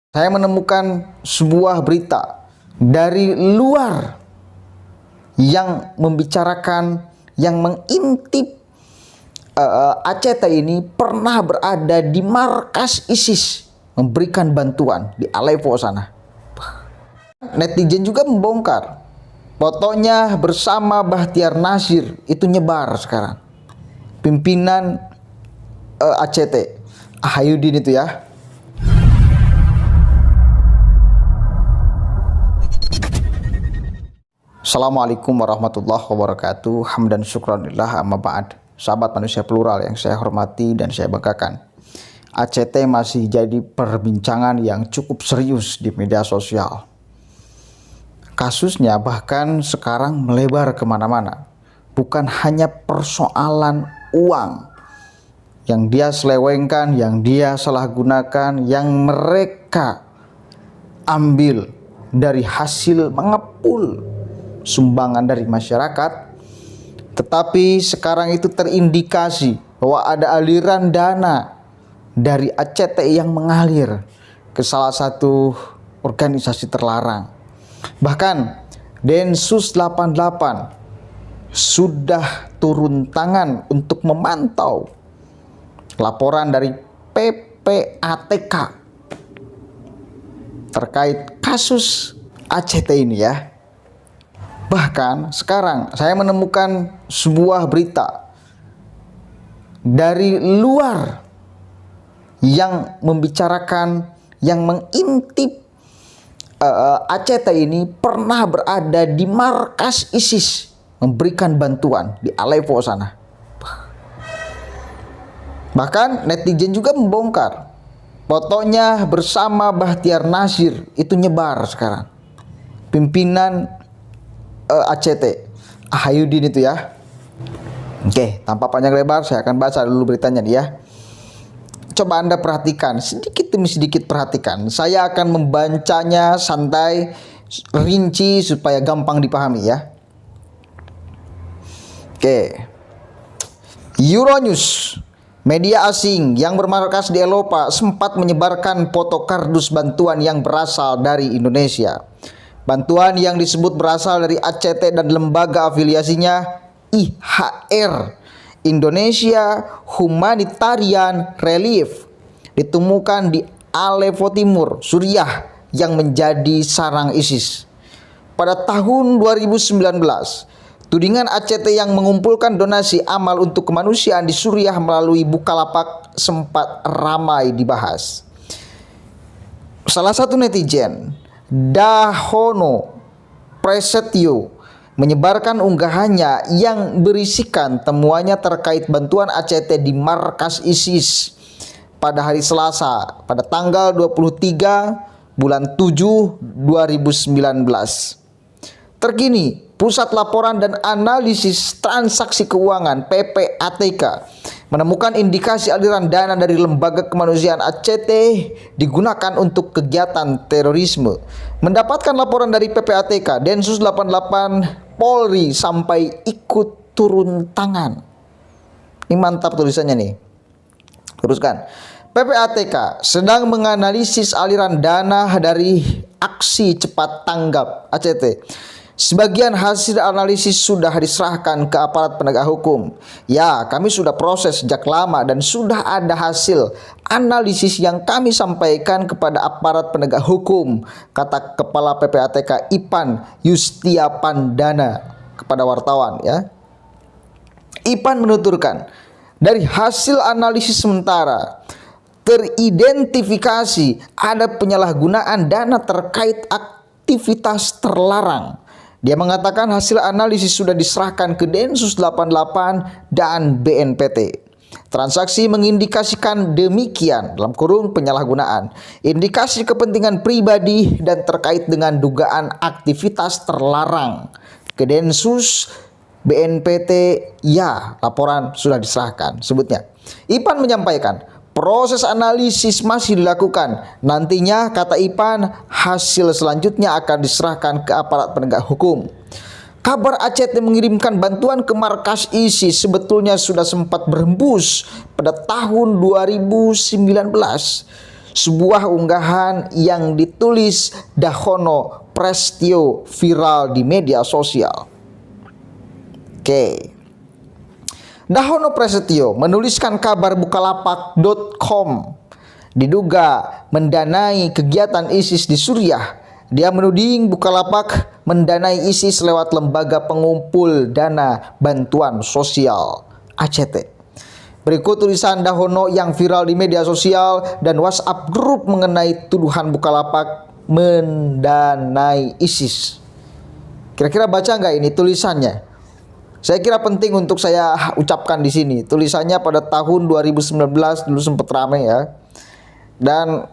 Saya menemukan sebuah berita dari luar yang membicarakan, yang mengintip ACT ini pernah berada di markas ISIS memberikan bantuan di Aleppo sana. Netizen juga membongkar fotonya bersama Bahtiar Nasir, itu nyebar sekarang. Pimpinan ACT, Ahayudin itu ya. Assalamualaikum warahmatullahi wabarakatuh. Hamdan syukranillah amma ba'd. Sahabat manusia plural yang saya hormati dan saya banggakan, ACT masih jadi perbincangan yang cukup serius di media sosial. Kasusnya bahkan sekarang melebar kemana-mana. Bukan hanya persoalan uang yang dia selewengkan, yang dia salah gunakan, yang mereka ambil dari hasil mengepul sumbangan dari masyarakat, tetapi sekarang itu terindikasi bahwa ada aliran dana dari ACT yang mengalir ke salah satu organisasi terlarang. Bahkan Densus 88 sudah turun tangan untuk memantau laporan dari PPATK terkait kasus ACT ini ya. Bahkan sekarang saya menemukan sebuah berita dari luar yang membicarakan, yang mengintip ACT ini pernah berada di markas ISIS memberikan bantuan di Aleppo sana. Bahkan netizen juga membongkar fotonya bersama Bahtiar Nasir, itu nyebar sekarang. Pimpinan ACT, Ahayudin itu ya. Oke, tanpa panjang lebar saya akan baca dulu beritanya nih ya. Coba Anda perhatikan, sedikit demi sedikit perhatikan. Saya akan membacanya santai, rinci supaya gampang dipahami ya. Oke. Euronews, media asing yang bermarkas di Eropa, sempat menyebarkan foto kardus bantuan yang berasal dari Indonesia. Bantuan yang disebut berasal dari ACT dan lembaga afiliasinya IHR, Indonesia Humanitarian Relief, ditemukan di Aleppo Timur, Suriah yang menjadi sarang ISIS. Pada tahun 2019, tudingan ACT yang mengumpulkan donasi amal untuk kemanusiaan di Suriah melalui Bukalapak sempat ramai dibahas. Salah satu netizen, Dahono Presetio, menyebarkan unggahannya yang berisikan temuannya terkait bantuan ACT di markas ISIS pada hari Selasa pada tanggal 23 bulan 7 2019. Terkini, Pusat Laporan dan Analisis Transaksi Keuangan (PPATK) menemukan indikasi aliran dana dari lembaga kemanusiaan ACT digunakan untuk kegiatan terorisme. Mendapatkan laporan dari PPATK, Densus 88 Polri sampai ikut turun tangan. Ini mantap tulisannya nih. Teruskan. PPATK sedang menganalisis aliran dana dari aksi cepat tanggap ACT. Sebagian hasil analisis sudah diserahkan ke aparat penegak hukum. Ya, kami sudah proses sejak lama dan sudah ada hasil analisis yang kami sampaikan kepada aparat penegak hukum, kata Kepala PPATK Ipan Yustiapandana kepada wartawan ya. Ipan menuturkan, dari hasil analisis sementara teridentifikasi ada penyalahgunaan dana terkait aktivitas terlarang. Dia mengatakan hasil analisis sudah diserahkan ke Densus 88 dan BNPT. Transaksi mengindikasikan demikian, dalam kurung penyalahgunaan, indikasi kepentingan pribadi dan terkait dengan dugaan aktivitas terlarang. Ke Densus BNPT, ya, laporan sudah diserahkan, sebutnya. Ipan menyampaikan, proses analisis masih dilakukan. Nantinya, kata Ipan, hasil selanjutnya akan diserahkan ke aparat penegak hukum. Kabar ACT mengirimkan bantuan ke markas ISIS sebetulnya sudah sempat berhembus pada tahun 2019. Sebuah unggahan yang ditulis Dahono Prestio viral di media sosial. Oke. Dahono Prasetyo menuliskan kabar Bukalapak.com diduga mendanai kegiatan ISIS di Suriah. Dia menuding Bukalapak mendanai ISIS lewat lembaga pengumpul dana bantuan sosial ACT. Berikut tulisan Dahono yang viral di media sosial dan WhatsApp grup mengenai tuduhan Bukalapak mendanai ISIS. Kira-kira baca nggak ini tulisannya? Saya kira penting untuk saya ucapkan di sini. Tulisannya pada tahun 2019 dulu sempat ramai ya. Dan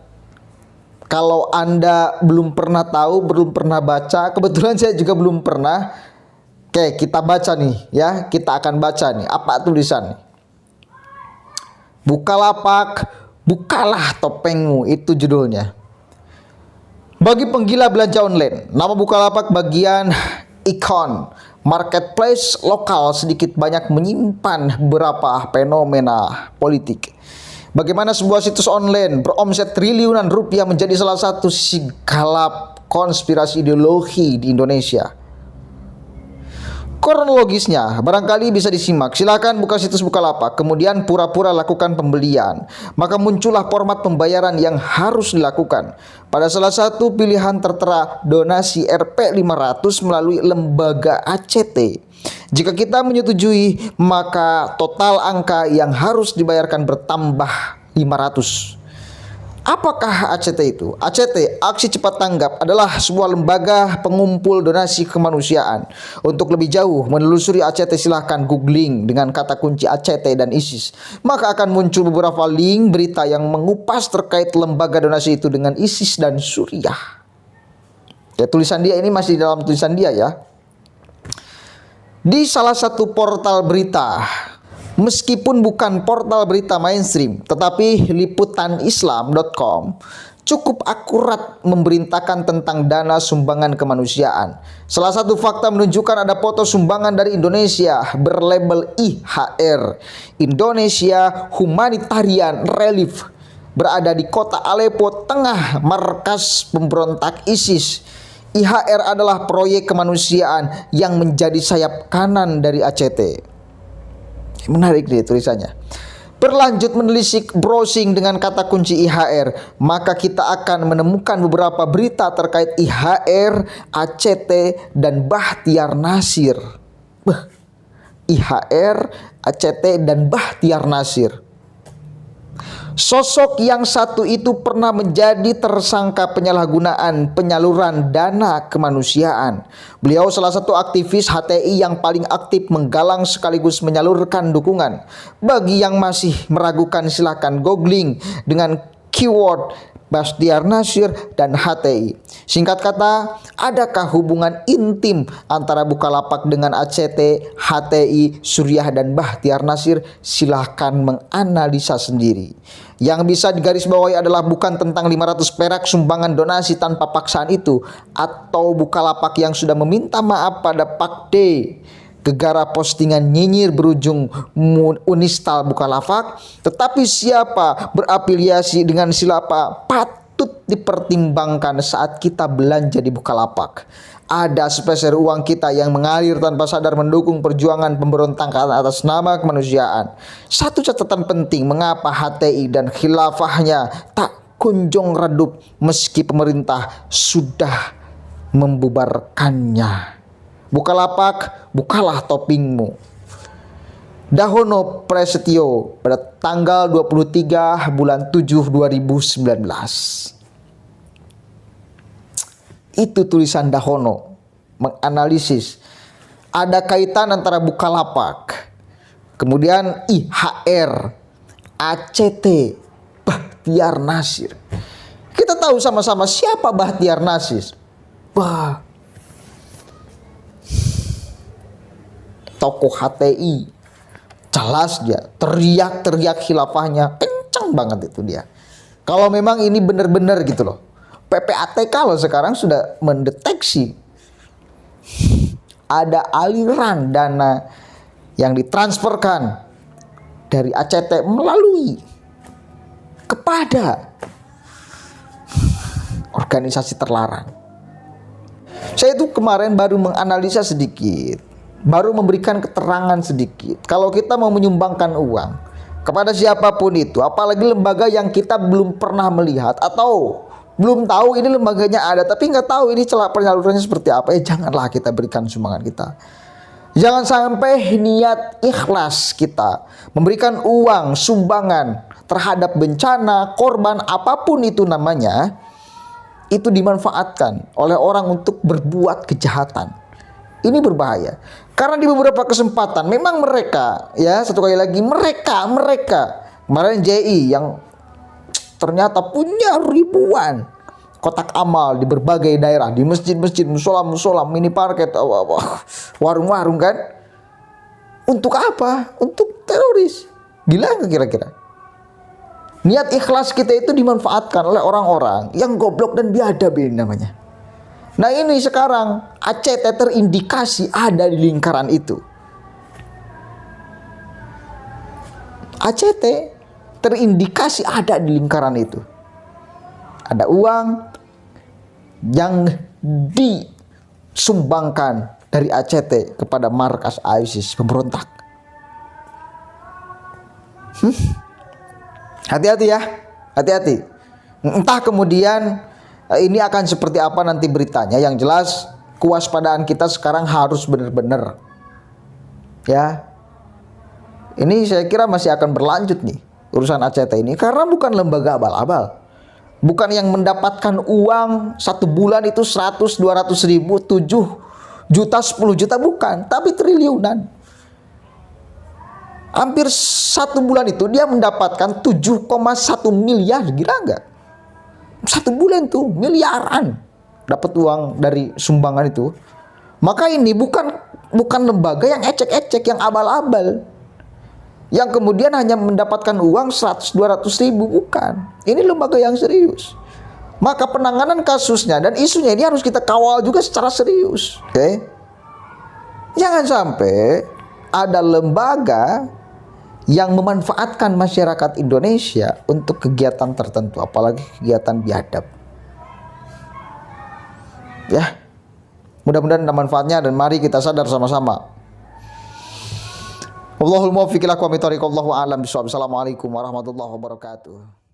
kalau Anda belum pernah tahu, belum pernah baca, kebetulan saya juga belum pernah. Oke, kita baca nih ya. Kita akan baca nih apa tulisannya. Bukalapak, bukalah topengmu, itu judulnya. Bagi penggila belanja online, nama Bukalapak bagian ikon marketplace lokal sedikit banyak menyimpan beberapa fenomena politik. Bagaimana sebuah situs online beromset triliunan rupiah menjadi salah satu sisi gelap konspirasi ideologi di Indonesia. Kronologisnya barangkali bisa disimak. Silakan buka situs Bukalapak, kemudian pura-pura lakukan pembelian. Maka muncullah format pembayaran yang harus dilakukan. Pada salah satu pilihan tertera donasi Rp 500 melalui lembaga ACT. Jika kita menyetujui, maka total angka yang harus dibayarkan bertambah 500. Apakah ACT itu? ACT, Aksi Cepat Tanggap, adalah sebuah lembaga pengumpul donasi kemanusiaan. Untuk lebih jauh menelusuri ACT, silahkan googling dengan kata kunci ACT dan ISIS. Maka akan muncul beberapa link berita yang mengupas terkait lembaga donasi itu dengan ISIS dan Suriah. Ya, tulisan dia ini masih dalam tulisan dia ya. Di salah satu portal berita, meskipun bukan portal berita mainstream, tetapi liputanIslam.com cukup akurat memberitakan tentang dana sumbangan kemanusiaan. Salah satu fakta menunjukkan ada foto sumbangan dari Indonesia berlabel IHR, Indonesia Humanitarian Relief, berada di kota Aleppo, tengah markas pemberontak ISIS. IHR adalah proyek kemanusiaan yang menjadi sayap kanan dari ACT. Menarik nih tulisannya. Berlanjut menelisik browsing dengan kata kunci IHR, maka kita akan menemukan beberapa berita terkait IHR, ACT, dan Bahtiar Nasir. IHR, ACT, dan Bahtiar Nasir. Sosok yang satu itu pernah menjadi tersangka penyalahgunaan penyaluran dana kemanusiaan. Beliau salah satu aktivis HTI yang paling aktif menggalang sekaligus menyalurkan dukungan. Bagi yang masih meragukan, silakan googling dengan keyword Bahtiar Nasir dan HTI. Singkat kata, adakah hubungan intim antara Bukalapak dengan ACT, HTI, Suriah, dan Bahtiar Nasir? Silahkan menganalisa sendiri. Yang bisa digarisbawahi adalah bukan tentang 500 perak sumbangan donasi tanpa paksaan itu, atau Bukalapak yang sudah meminta maaf pada Pak D, gegara postingan nyinyir berujung unistal Bukalapak. Tetapi siapa berafiliasi dengan siapa patut dipertimbangkan saat kita belanja di Bukalapak. Ada sepeser uang kita yang mengalir tanpa sadar mendukung perjuangan pemberontakan atas nama kemanusiaan. Satu catatan penting mengapa HTI dan khilafahnya tak kunjung redup meski pemerintah sudah membubarkannya. Bukalapak, bukalah topengmu. Dahono Prasetyo pada tanggal 23 bulan 7 2019. Itu tulisan Dahono menganalisis ada kaitan antara Bukalapak, kemudian IHR, ACT, Bahtiar Nasir. Kita tahu sama-sama siapa Bahtiar Nasir. Tokoh HTI, jelas dia, teriak-teriak khilafahnya, kencang banget itu dia. Kalau memang ini benar-benar gitu loh. PPATK loh sekarang sudah mendeteksi ada aliran dana yang ditransferkan dari ACT melalui kepada organisasi terlarang. Saya itu kemarin baru menganalisa sedikit, baru memberikan keterangan sedikit. Kalau kita mau menyumbangkan uang kepada siapapun itu, apalagi lembaga yang kita belum pernah melihat atau belum tahu ini lembaganya ada, tapi nggak tahu ini celah penyalurannya seperti apa, janganlah kita berikan sumbangan kita. Jangan sampai niat ikhlas kita memberikan uang sumbangan terhadap bencana, korban, apapun itu namanya, itu dimanfaatkan oleh orang untuk berbuat kejahatan. Ini berbahaya. Karena di beberapa kesempatan memang mereka, ya satu kali lagi mereka kemarin JI yang ternyata punya ribuan kotak amal di berbagai daerah, di masjid-masjid, musola-musola, mini market, warung-warung kan. Untuk apa? Untuk teroris. Gila nggak kira-kira? Niat ikhlas kita itu dimanfaatkan oleh orang-orang yang goblok dan biadab ini namanya. Nah ini sekarang ACT terindikasi ada di lingkaran itu. ACT terindikasi ada di lingkaran itu. Ada uang yang disumbangkan dari ACT kepada markas ISIS pemberontak. Hati-hati ya, hati-hati. Entah kemudian ini akan seperti apa nanti beritanya. Yang jelas kewaspadaan kita sekarang harus benar-benar, ya. Ini saya kira masih akan berlanjut nih urusan ACT ini, karena bukan lembaga abal-abal. Bukan yang mendapatkan uang satu bulan itu 100, 200 ribu, 7 juta, 10 juta, bukan. Tapi triliunan. Hampir satu bulan itu dia mendapatkan 7,1 miliar, gila nggak? Satu bulan tuh miliaran dapat uang dari sumbangan itu. Maka ini bukan lembaga yang ecek-ecek, yang abal-abal, yang kemudian hanya mendapatkan uang 100-200 ribu, bukan. Ini lembaga yang serius. Maka penanganan kasusnya dan isunya ini harus kita kawal juga secara serius. Oke? Jangan sampai ada lembaga yang memanfaatkan masyarakat Indonesia untuk kegiatan tertentu, apalagi kegiatan biadab. Ya, mudah-mudahan ada manfaatnya dan mari kita sadar sama-sama. Wallahul muwaffiq ila aqwamit thoriq. Wallahu a'lam bishawab. Assalamualaikum warahmatullahi wabarakatuh.